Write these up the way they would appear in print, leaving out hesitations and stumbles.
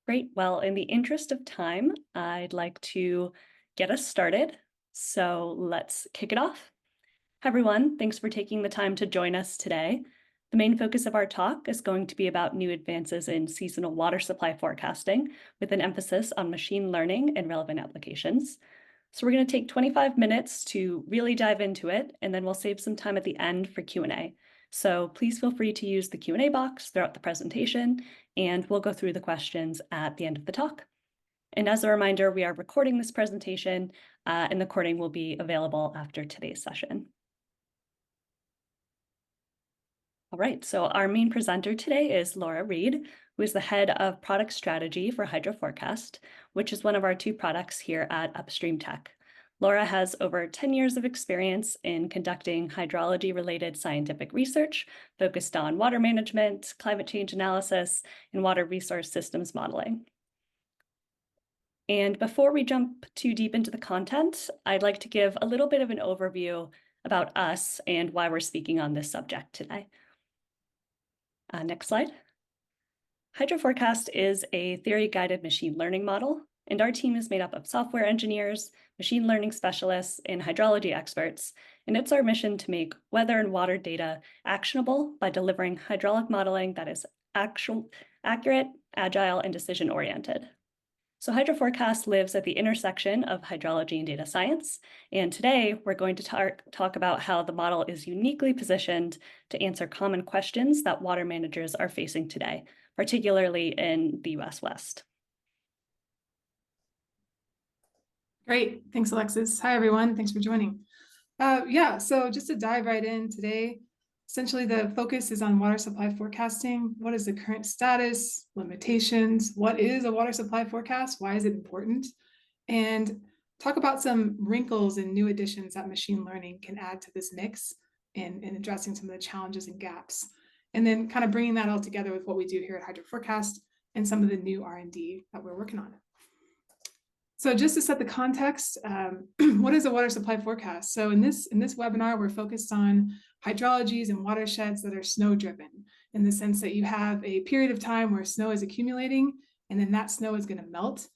Great. Well, in the interest of time, I'd like to get us started. So let's kick it off. Hi, everyone. Thanks for taking the time to join us today. The main focus of our talk is going to be about new advances in seasonal water supply forecasting, with an emphasis on machine learning and relevant applications. So we're going to take 25 minutes to really dive into it, and then we'll save some time at the end for Q&A. So please feel free to use the Q&A box throughout the presentation, and we'll go through the questions at the end of the talk. And as a reminder, we are recording this presentation, and the recording will be available after today's session. All right, so our main presenter today is Laura Reed, who is the head of product strategy for HydroForecast, which is one of our two products here at Upstream Tech. Laura has over 10 years of experience in conducting hydrology-related scientific research focused on water management, climate change analysis, and water resource systems modeling. And before we jump too deep into the content, I'd like to give a little bit of an overview about us and why we're speaking on this subject today. Next slide. HydroForecast is a theory-guided machine learning model, and our team is made up of software engineers, machine learning specialists, and hydrology experts, and it's our mission to make weather and water data actionable by delivering hydraulic modeling that is accurate, agile, and decision-oriented. So HydroForecast lives at the intersection of hydrology and data science, and today we're going to talk about how the model is uniquely positioned to answer common questions that water managers are facing today, particularly in the U.S. West. Great. Thanks, Alexis. Hi, everyone. Thanks for joining. So just to dive right in today, essentially the focus is on water supply forecasting. What is the current status, limitations? What is a water supply forecast? Why is it important? And talk about some wrinkles and new additions that machine learning can add to this mix in addressing some of the challenges and gaps. And then kind of bringing that all together with what we do here at HydroForecast and some of the new R&D that we're working on. So just to set the context, what is a water supply forecast? So in this webinar, we're focused on hydrologies and watersheds that are snow-driven, in the sense that you have a period of time where snow is accumulating, and then that snow is going to melt.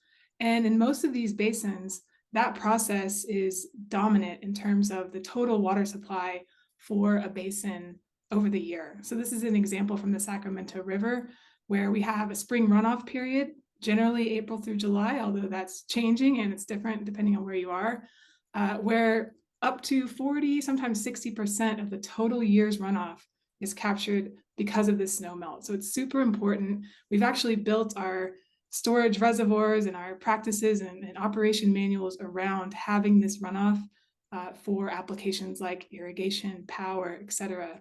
And in most of these basins, that process is dominant in terms of the total water supply for a basin over the year. So this is an example from the Sacramento River, where we have a spring runoff period, generally April through July, although that's changing and it's different depending on where you are, where up to 40, sometimes 60% of the total year's runoff is captured because of this snow melt. So it's super important. We've actually built our storage reservoirs and our practices and operation manuals around having this runoff for applications like irrigation, power, et cetera.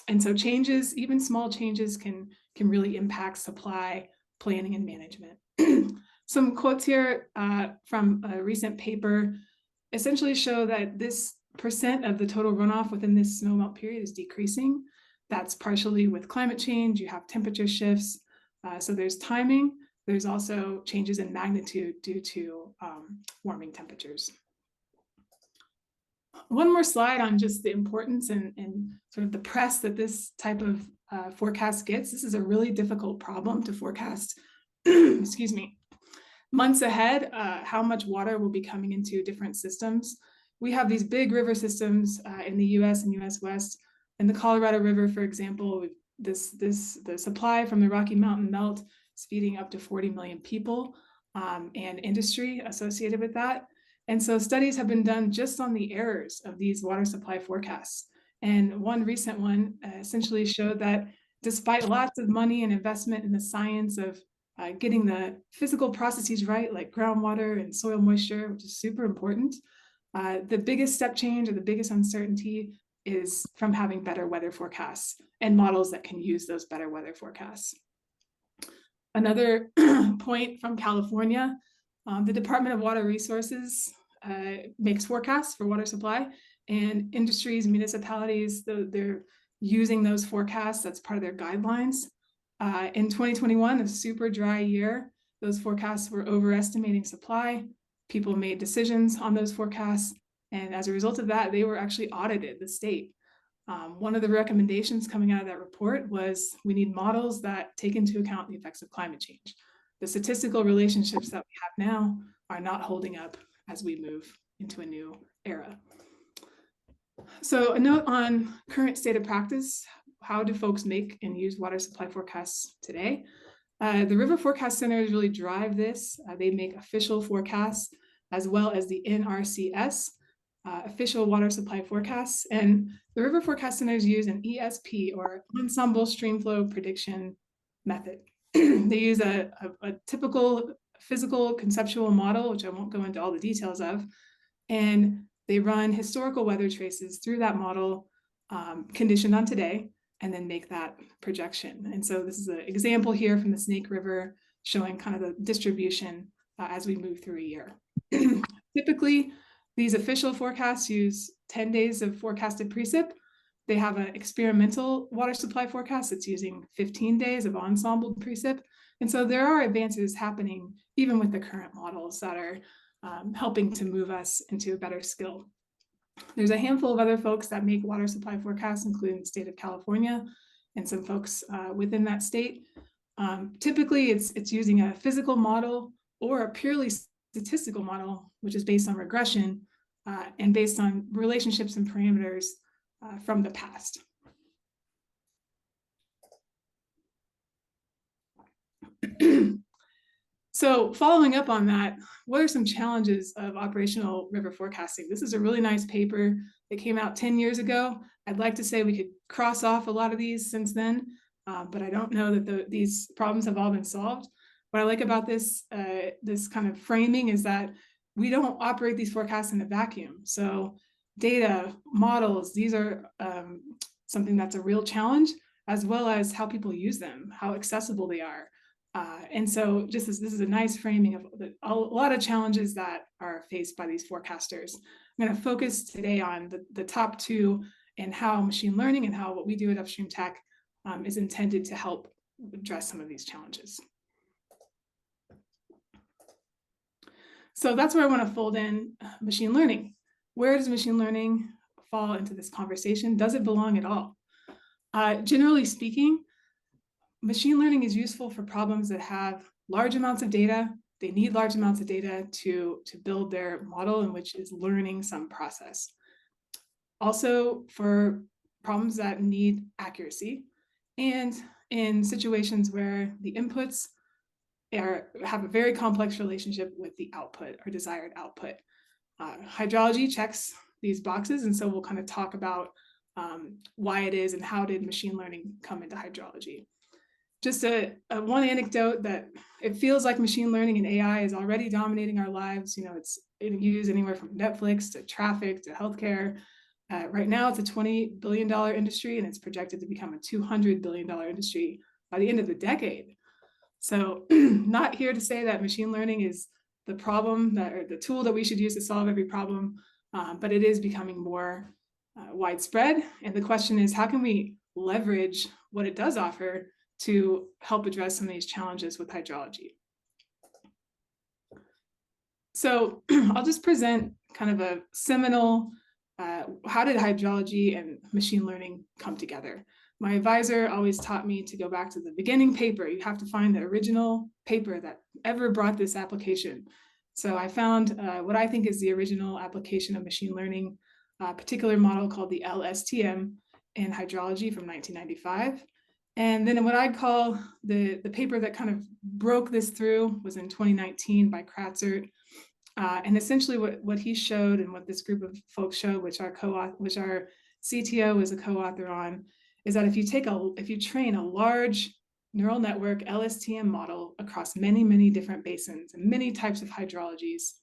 And so changes, even small changes, can really impact supply planning and management. Some quotes here from a recent paper essentially show that this percent of the total runoff within this snowmelt period is decreasing. That's partially with climate change. You have temperature shifts. So there's timing. There's also changes in magnitude due to warming temperatures. One more slide on just the importance and sort of the press that this type of forecast gets. This is a really difficult problem to forecast, excuse me, months ahead, how much water will be coming into different systems. We have these big river systems in the U.S. and U.S. West. In the Colorado River, for example, the supply from the Rocky Mountain melt is feeding up to 40 million people and industry associated with that. And so studies have been done just on the errors of these water supply forecasts. And one recent one essentially showed that despite lots of money and investment in the science of getting the physical processes right, like groundwater and soil moisture, which is super important, the biggest step change or the biggest uncertainty is from having better weather forecasts and models that can use those better weather forecasts. Another point from California, the Department of Water Resources makes forecasts for water supply, and industries, municipalities, they're using those forecasts. That's part of their guidelines. In 2021, a super dry year, those forecasts were overestimating supply. People made decisions on those forecasts, and as a result of that, they were actually audited, the state. One of the recommendations coming out of that report was we need models that take into account the effects of climate change. the statistical relationships that we have now are not holding up as we move into a new era. So a note on current state of practice. How do folks make and use water supply forecasts today? The river forecast centers really drive this. They make official forecasts as well as the NRCS, official water supply forecasts. And the river forecast centers use an ESP, or ensemble streamflow prediction method. They use a typical physical conceptual model, which I won't go into all the details of, and they run historical weather traces through that model, conditioned on today, and then make that projection. And so this is an example here from the Snake River showing kind of the distribution as we move through a year. Typically, these official forecasts use 10 days of forecasted precip. They have an experimental water supply forecast that's using 15 days of ensemble precip. And so there are advances happening even with the current models that are helping to move us into a better skill. There's a handful of other folks that make water supply forecasts, including the state of California and some folks within that state. Typically, it's using a physical model or a purely statistical model, which is based on regression and based on relationships and parameters from the past. So following up on that, what are some challenges of operational river forecasting? This is a really nice paper that came out 10 years ago. I'd like to say we could cross off a lot of these since then, but I don't know that these problems have all been solved. What I like about this, this kind of framing is that we don't operate these forecasts in a vacuum. So data, models, these are something that's a real challenge, as well as how people use them, how accessible they are. And so this is a nice framing of a lot of challenges that are faced by these forecasters. I'm going to focus today on the top two and how machine learning and how what we do at Upstream Tech is intended to help address some of these challenges. So that's where I want to fold in machine learning. Where does machine learning fall into this conversation? Does it belong at all? Generally speaking, machine learning is useful for problems that have large amounts of data. They need large amounts of data to build their model, in which is learning some process. Also for problems that need accuracy, and in situations where the inputs have a very complex relationship with the output or desired output. Hydrology checks these boxes, and so we'll kind of talk about why it is and how did machine learning come into hydrology. Just one anecdote that it feels like machine learning and AI is already dominating our lives. You know, it's used anywhere from Netflix to traffic to healthcare. Right now, it's a $20 billion industry, and it's projected to become a $200 billion industry by the end of the decade. So not here to say that machine learning is the problem or the tool that we should use to solve every problem, but it is becoming more widespread. And the question is, how can we leverage what it does offer to help address some of these challenges with hydrology? So I'll just present kind of a seminal, how did hydrology and machine learning come together? My advisor always taught me to go back to the beginning paper. You have to find the original paper that ever brought this application. So I found what I think is the original application of machine learning, a particular model called the LSTM in hydrology from 1995. And then what I'd call the paper that kind of broke this through was in 2019 by Kratzert. And essentially what he showed and what this group of folks showed, which our CTO is a co-author on, is that if you train a large neural network LSTM model across many, many different basins and many types of hydrologies,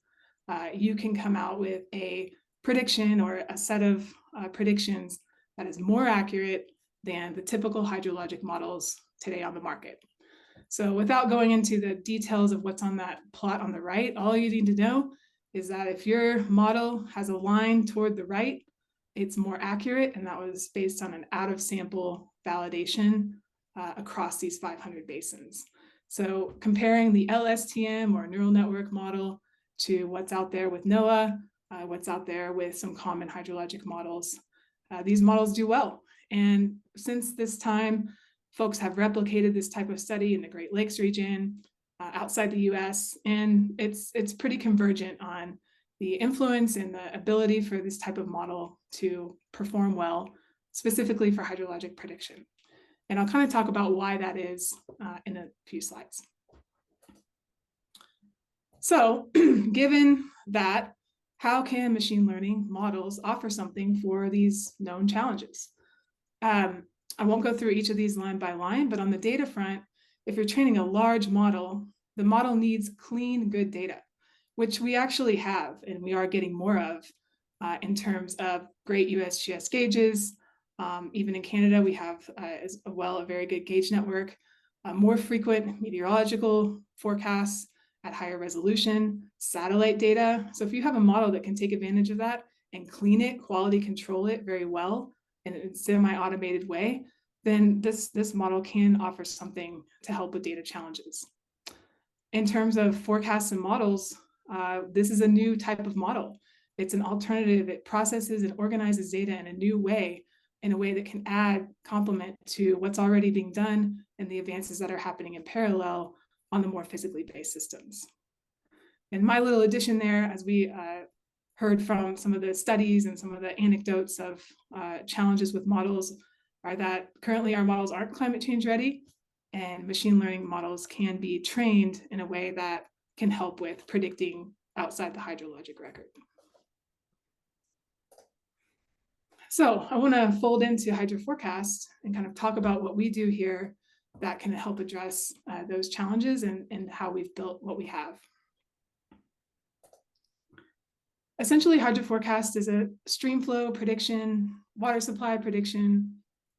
you can come out with a prediction or a set of predictions that is more accurate than the typical hydrologic models today on the market. So without going into the details of what's on that plot on the right, all you need to know is that if your model has a line toward the right, it's more accurate, and that was based on an out-of-sample validation across these 500 basins. So comparing the LSTM or neural network model to what's out there with NOAA, what's out there with some common hydrologic models, these models do well. And since this time, folks have replicated this type of study in the Great Lakes region, outside the U.S., and it's pretty convergent on the influence and the ability for this type of model to perform well, specifically for hydrologic prediction. And I'll kind of talk about why that is in a few slides. So given that, how can machine learning models offer something for these known challenges? I won't go through each of these line by line, but on the data front, if you're training a large model, the model needs clean, good data, which we actually have, and we are getting more of in terms of great USGS gauges. Even in Canada, we have as well a very good gauge network, more frequent meteorological forecasts at higher resolution, satellite data. So if you have a model that can take advantage of that and clean it, quality control it very well in a semi-automated way, then this model can offer something to help with data challenges. In terms of forecasts and models, this is a new type of model. It's an alternative. It processes and organizes data in a new way, in a way that can add complement to what's already being done and the advances that are happening in parallel on the more physically based systems. And my little addition there, as we heard from some of the studies and some of the anecdotes of challenges with models, are that currently our models aren't climate change ready, and machine learning models can be trained in a way that can help with predicting outside the hydrologic record. So I want to fold into hydro forecast and kind of talk about what we do here that can help address those challenges and how we've built what we have. Essentially, hydro forecast is a stream flow prediction, water supply prediction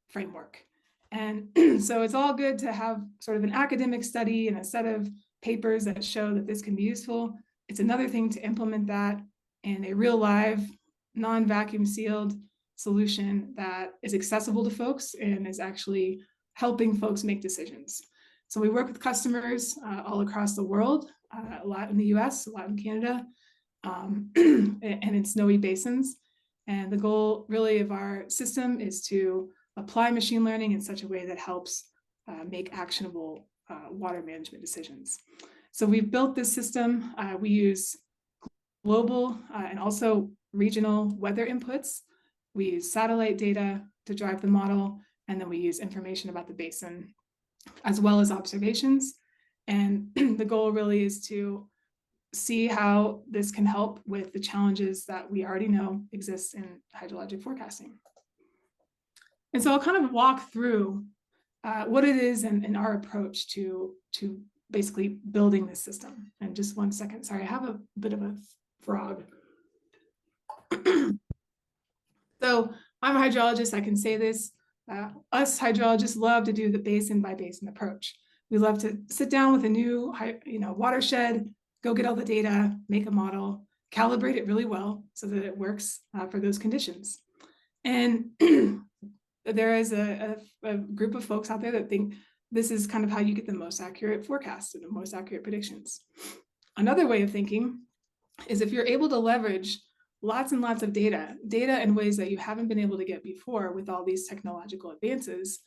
framework. And so it's all good to have sort of an academic study and a set of papers that show that this can be useful. It's another thing to implement that in a real live, non-vacuum sealed solution that is accessible to folks and is actually helping folks make decisions. So we work with customers all across the world, a lot in the US, a lot in Canada, and in snowy basins. And the goal really of our system is to apply machine learning in such a way that helps make actionable water management decisions. So we've built this system. We use global and also regional weather inputs. We use satellite data to drive the model, and then we use information about the basin as well as observations. And the goal really is to see how this can help with the challenges that we already know exist in hydrologic forecasting. And so I'll kind of walk through what it is and our approach to basically building this system. And just one second, sorry, I have a bit of a frog. So I'm a hydrologist, I can say this. Us hydrologists love to do the basin by basin approach. We love to sit down with a new watershed, go get all the data, make a model, calibrate it really well so that it works for those conditions. And there is a group of folks out there that think this is kind of how you get the most accurate forecasts and the most accurate predictions. Another way of thinking is if you're able to leverage lots and lots of data in ways that you haven't been able to get before with all these technological advances,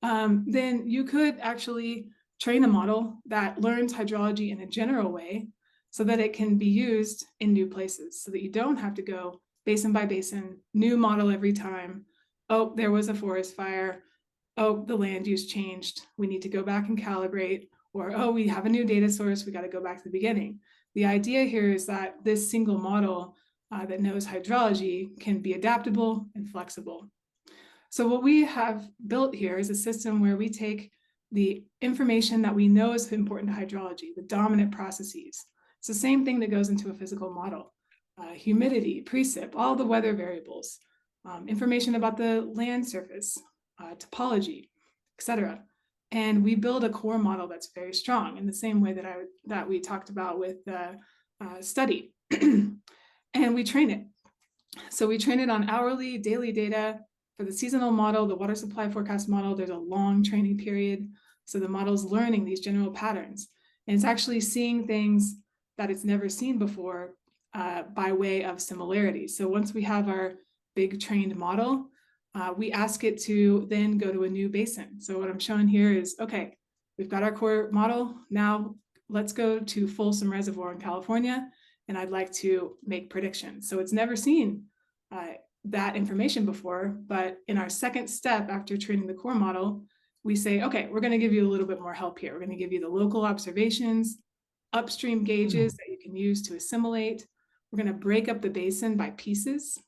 then you could actually train a model that learns hydrology in a general way so that it can be used in new places, so that you don't have to go basin by basin, new model every time. Oh, there was a forest fire. Oh, the land use changed. We need to go back and calibrate. Or, oh, we have a new data source. We got to go back to the beginning. The idea here is that this single model that knows hydrology can be adaptable and flexible. So what we have built here is a system where we take the information that we know is important to hydrology, the dominant processes. It's the same thing that goes into a physical model. Humidity, precip, all the weather variables, information about the land surface, topology, etc. And we build a core model that's very strong in the same way that we talked about with study. And we train it. So we train it on hourly, daily data. For the seasonal model, the water supply forecast model, there's a long training period. So the model's learning these general patterns. And it's actually seeing things that it's never seen before by way of similarity. So once we have our big trained model, we ask it to then go to a new basin. So what I'm showing here is, okay, we've got our core model. Now let's go to Folsom Reservoir in California, and I'd like to make predictions. So it's never seen that information before, but in our second step after training the core model, we say, okay, we're going to give you a little bit more help here. We're going to give you the local observations, upstream gauges that you can use to assimilate. We're going to break up the basin by pieces.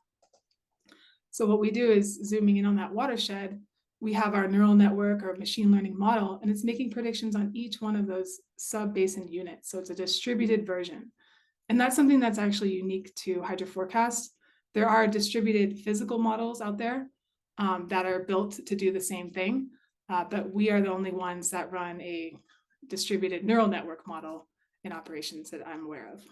So what we do is, zooming in on that watershed, we have our neural network or machine learning model, and it's making predictions on each one of those sub-basin units. So it's a distributed version. And that's something that's actually unique to HydroForecast. There are distributed physical models out there that are built to do the same thing, but we are the only ones that run a distributed neural network model in operations that I'm aware of.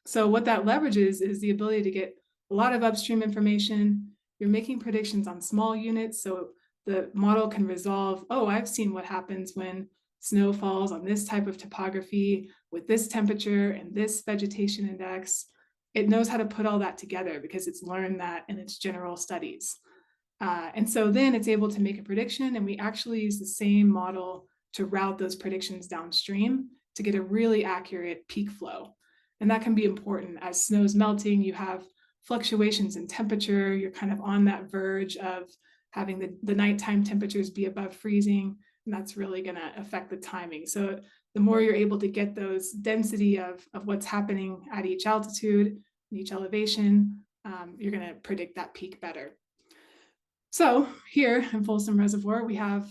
So what that leverages is the ability to get a lot of upstream information. You're making predictions on small units, so the model can resolve, oh, I've seen what happens when snow falls on this type of topography with this temperature and this vegetation index. It knows how to put all that together because it's learned that in its general studies. And so then it's able to make a prediction, and we actually use the same model to route those predictions downstream to get a really accurate peak flow. And that can be important. As snow's melting, you have fluctuations in temperature. You're kind of on that verge of having the nighttime temperatures be above freezing, and that's really going to affect the timing. So the more you're able to get those density of what's happening at each altitude, each elevation, you're going to predict that peak better. So here in Folsom Reservoir, we have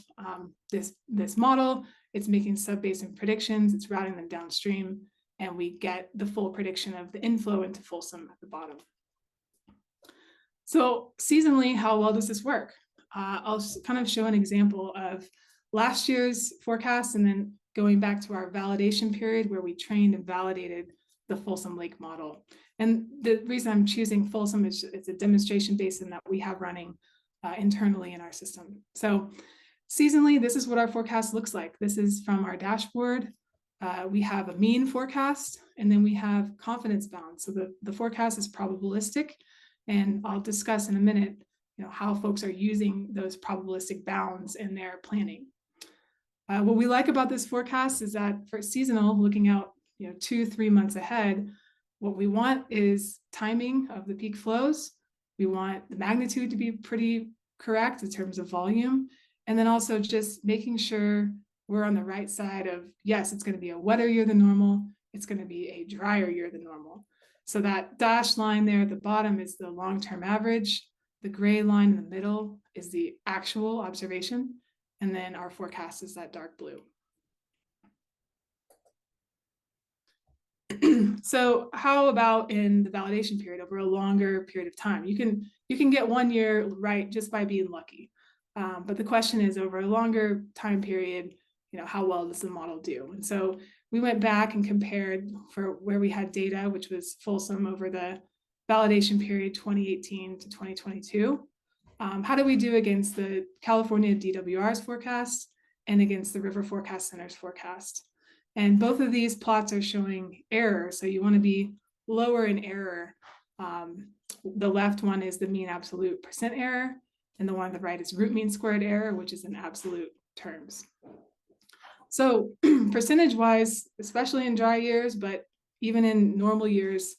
this model. It's making sub-basin predictions. It's routing them downstream, and we get the full prediction of the inflow into Folsom at the bottom. So seasonally, how well does this work? I'll kind of show an example of last year's forecast and then going back to our validation period where we trained and validated the Folsom Lake model. And the reason I'm choosing Folsom is it's a demonstration basin that we have running internally in our system. So seasonally, this is what our forecast looks like. This is from our dashboard. We have a mean forecast, and then we have confidence bounds. So the forecast is probabilistic, and I'll discuss in a minute, how folks are using those probabilistic bounds in their planning. What we like about this forecast is that for seasonal, looking out 2-3 months ahead, what we want is timing of the peak flows. We want the magnitude to be pretty correct in terms of volume, and then also just making sure we're on the right side of, yes, it's going to be a wetter year than normal. It's going to be a drier year than normal. So that dashed line there at the bottom is the long-term average. The gray line in the middle is the actual observation. And then our forecast is that dark blue. So how about in the validation period over a longer period of time? You can get 1 year right just by being lucky. But the question is, over a longer time period, how well does the model do? And so we went back and compared for where we had data, which was Folsom over the validation period 2018 to 2022. How do we do against the California DWR's forecast and against the River Forecast Center's forecast? And both of these plots are showing error. So you want to be lower in error. The left one is the mean absolute percent error, and the one on the right is root mean squared error, which is in absolute terms. So percentage-wise, especially in dry years, but even in normal years,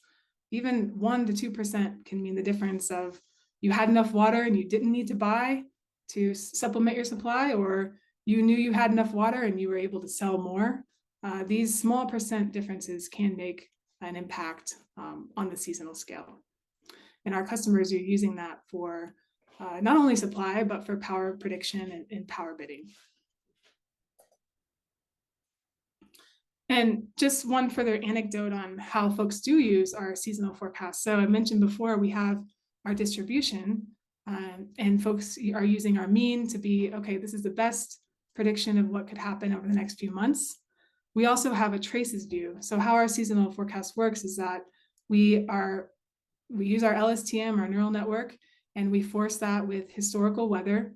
even 1 to 2% can mean the difference of you had enough water and you didn't need to buy to supplement your supply, or you knew you had enough water and you were able to sell more. These small percent differences can make an impact on the seasonal scale. And our customers are using that for not only supply, but for power prediction and power bidding. And just one further anecdote on how folks do use our seasonal forecast. So I mentioned before, we have our distribution, and folks are using our mean to be, okay, this is the best prediction of what could happen over the next few months. We also have a traces view. So how our seasonal forecast works is that we use our LSTM, our neural network, and we force that with historical weather.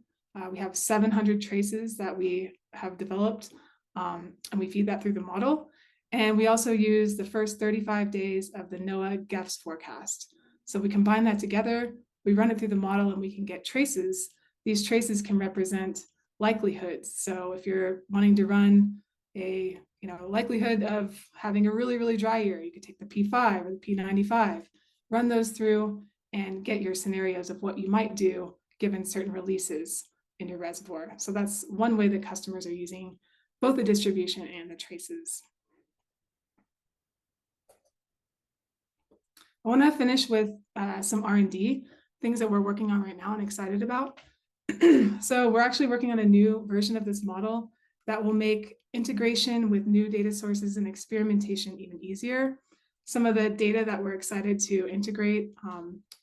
We have 700 traces that we have developed, and we feed that through the model. And we also use the first 35 days of the NOAA GEFS forecast. So we combine that together, we run it through the model, and we can get traces. These traces can represent likelihoods. So if you're wanting to run a likelihood of having a really, really dry year. You could take the P5 or the P95, run those through and get your scenarios of what you might do given certain releases in your reservoir. So that's one way that customers are using both the distribution and the traces. I want to finish with some R&D, things that we're working on right now and excited about. So we're actually working on a new version of this model that will make integration with new data sources and experimentation even easier. Some of the data that we're excited to integrate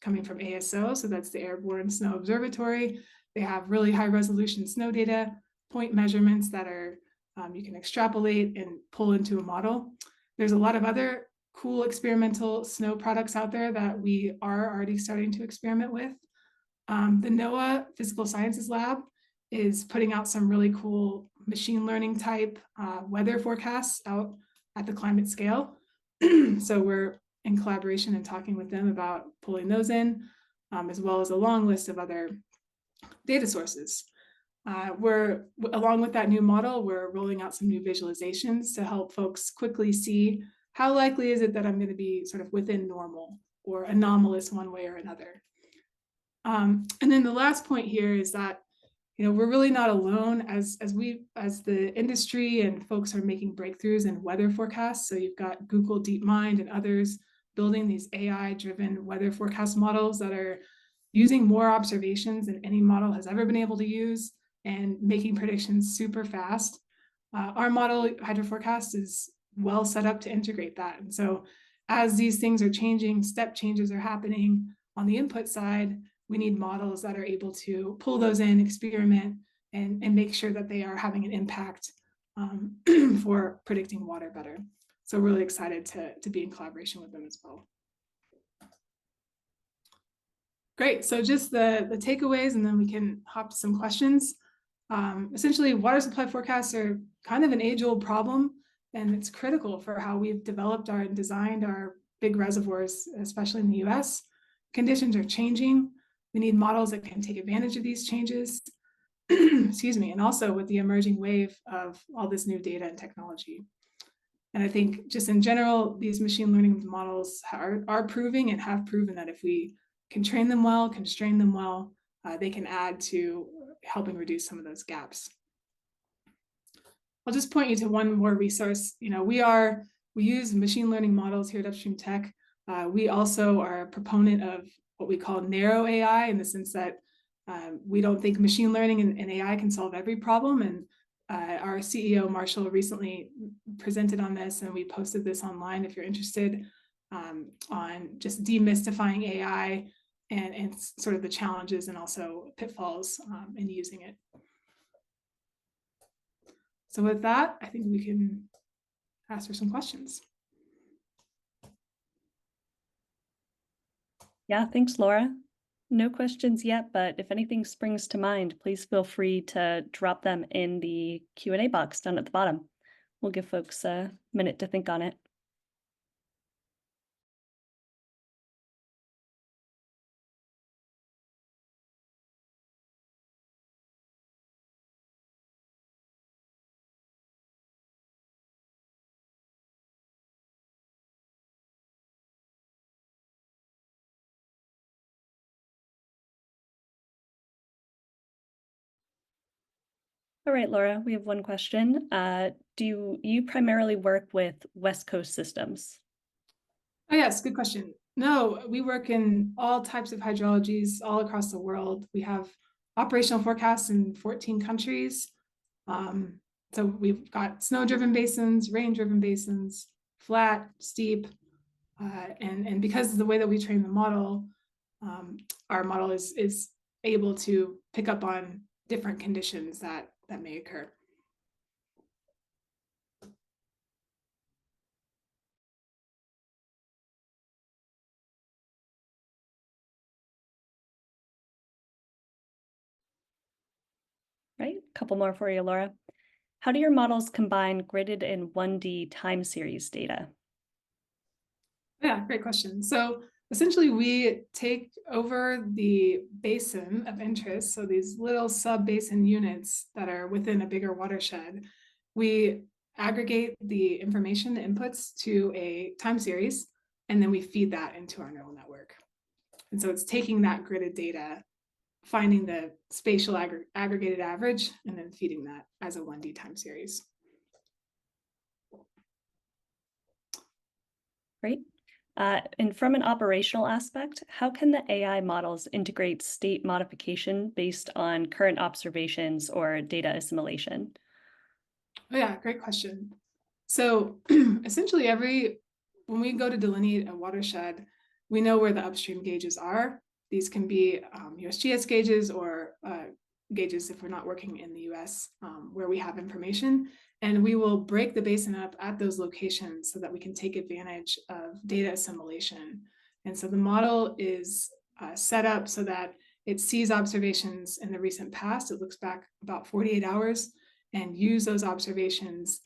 coming from ASO, so that's the Airborne Snow Observatory. They have really high resolution snow data, point measurements that are you can extrapolate and pull into a model. There's a lot of other cool experimental snow products out there that we are already starting to experiment with. The NOAA Physical Sciences Lab is putting out some really cool machine learning type weather forecasts out at the climate scale. So we're in collaboration and talking with them about pulling those in, as well as a long list of other data sources. Along with that new model, we're rolling out some new visualizations to help folks quickly see how likely is it that I'm going to be sort of within normal or anomalous one way or another. And then the last point here is that we're really not alone as the industry and folks are making breakthroughs in weather forecasts. So you've got Google DeepMind and others building these AI-driven weather forecast models that are using more observations than any model has ever been able to use and making predictions super fast. Our model, Hydro Forecast, is well set up to integrate that. And so as these things are changing, step changes are happening on the input side, we need models that are able to pull those in, experiment, and make sure that they are having an impact for predicting water better. So really excited to be in collaboration with them as well. Great, so just the takeaways, and then we can hop to some questions. Essentially, water supply forecasts are kind of an age-old problem, and it's critical for how we've developed and designed our big reservoirs, especially in the U.S. Conditions are changing. We need models that can take advantage of these changes. Excuse me, and also with the emerging wave of all this new data and technology. And I think just in general, these machine learning models are proving and have proven that if we can train them well, constrain them well, they can add to helping reduce some of those gaps. I'll just point you to one more resource. We use machine learning models here at Upstream Tech. We also are a proponent of what we call narrow AI, in the sense that we don't think machine learning and AI can solve every problem. And our CEO, Marshall, recently presented on this, and we posted this online if you're interested, on just demystifying AI and sort of the challenges and also pitfalls in using it. So with that, I think we can ask for some questions. Yeah, thanks, Laura. No questions yet, but if anything springs to mind, please feel free to drop them in the Q&A box down at the bottom. We'll give folks a minute to think on it. All right, Laura, we have one question. Do you primarily work with West Coast systems? Oh, yes, good question. No, we work in all types of hydrologies all across the world. We have operational forecasts in 14 countries. So we've got snow-driven basins, rain-driven basins, flat, steep, and because of the way that we train the model, our model is able to pick up on different conditions that may occur. Right, a couple more for you, Laura. How do your models combine gridded and 1D time series data? Yeah, great question. So essentially, we take over the basin of interest, so these little sub-basin units that are within a bigger watershed. We aggregate the information, the inputs, to a time series, and then we feed that into our neural network. And so it's taking that gridded data, finding the spatial aggregated average, and then feeding that as a 1D time series. Great. And from an operational aspect, how can the AI models integrate state modification based on current observations or data assimilation? Oh yeah, great question. So essentially when we go to delineate a watershed, we know where the upstream gauges are. These can be USGS gauges or gauges if we're not working in the US where we have information. And we will break the basin up at those locations so that we can take advantage of data assimilation. And so the model is set up so that it sees observations in the recent past. It looks back about 48 hours and use those observations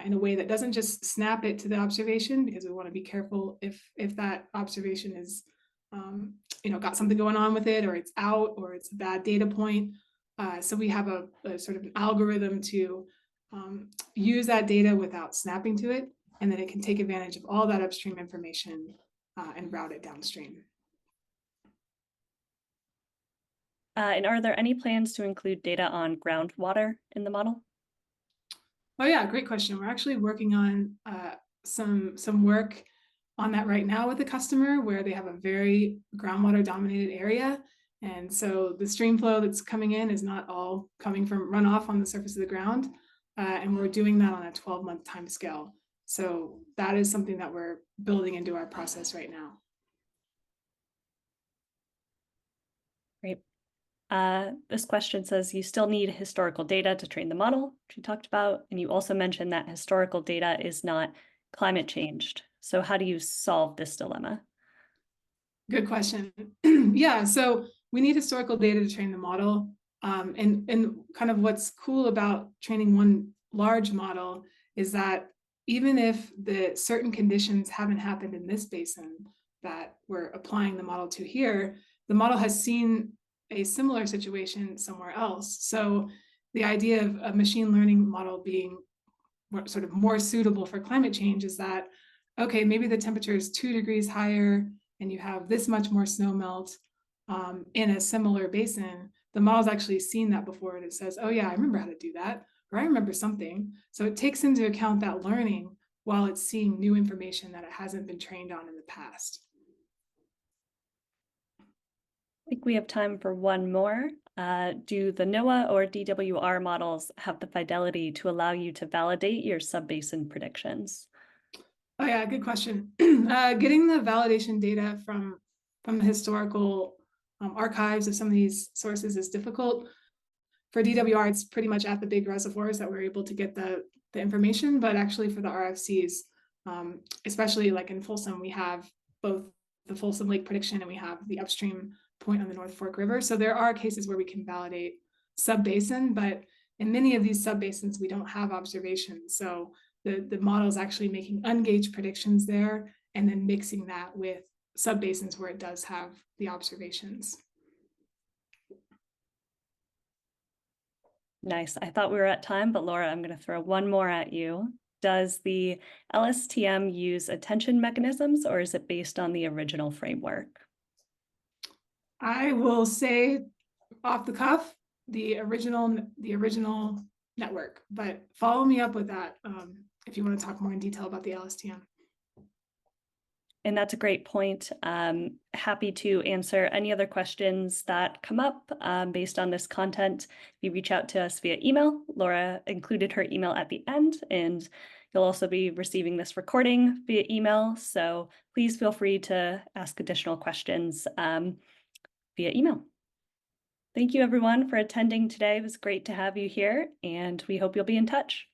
in a way that doesn't just snap it to the observation, because we want to be careful if that observation is got something going on with it, or it's out, or it's a bad data point. So we have a sort of an algorithm to use that data without snapping to it, and then it can take advantage of all that upstream information and route it downstream. And are there any plans to include data on groundwater in the model? Oh yeah, great question. We're actually working on some work on that right now with a customer where they have a very groundwater dominated area. And so the stream flow that's coming in is not all coming from runoff on the surface of the ground. And we're doing that on a 12-month time scale. So that is something that we're building into our process right now. Great. This question says, you still need historical data to train the model, which we talked about, and you also mentioned that historical data is not climate changed. So how do you solve this dilemma? Good question. Yeah, so we need historical data to train the model. And kind of what's cool about training one large model is that even if the certain conditions haven't happened in this basin that we're applying the model to here, the model has seen a similar situation somewhere else. So the idea of a machine learning model being sort of more suitable for climate change is that, okay, maybe the temperature is 2 degrees higher and you have this much more snow melt in a similar basin. The model's actually seen that before, and it says, oh yeah, I remember how to do that, or I remember something. So it takes into account that learning while it's seeing new information that it hasn't been trained on in the past. I think we have time for one more. Do the NOAA or DWR models have the fidelity to allow you to validate your subbasin predictions? Oh yeah, good question. Getting the validation data from the historical archives of some of these sources is difficult. For DWR, it's pretty much at the big reservoirs that we're able to get the information, but actually for the RFCs, especially like in Folsom, we have both the Folsom Lake prediction and we have the upstream point on the North Fork River. So there are cases where we can validate sub-basin, but in many of these sub-basins, we don't have observations. So the model is actually making ungauged predictions there and then mixing that with sub-basins where it does have the observations. Nice. I thought we were at time, but Laura, I'm going to throw one more at you. Does the LSTM use attention mechanisms, or is it based on the original framework? I will say off the cuff, the original network, but follow me up with that if you want to talk more in detail about the LSTM. And that's a great point. Happy to answer any other questions that come up based on this content. If you reach out to us via email, Laura included her email at the end, and you'll also be receiving this recording via email. So please feel free to ask additional questions via email. Thank you, everyone, for attending today. It was great to have you here, and we hope you'll be in touch.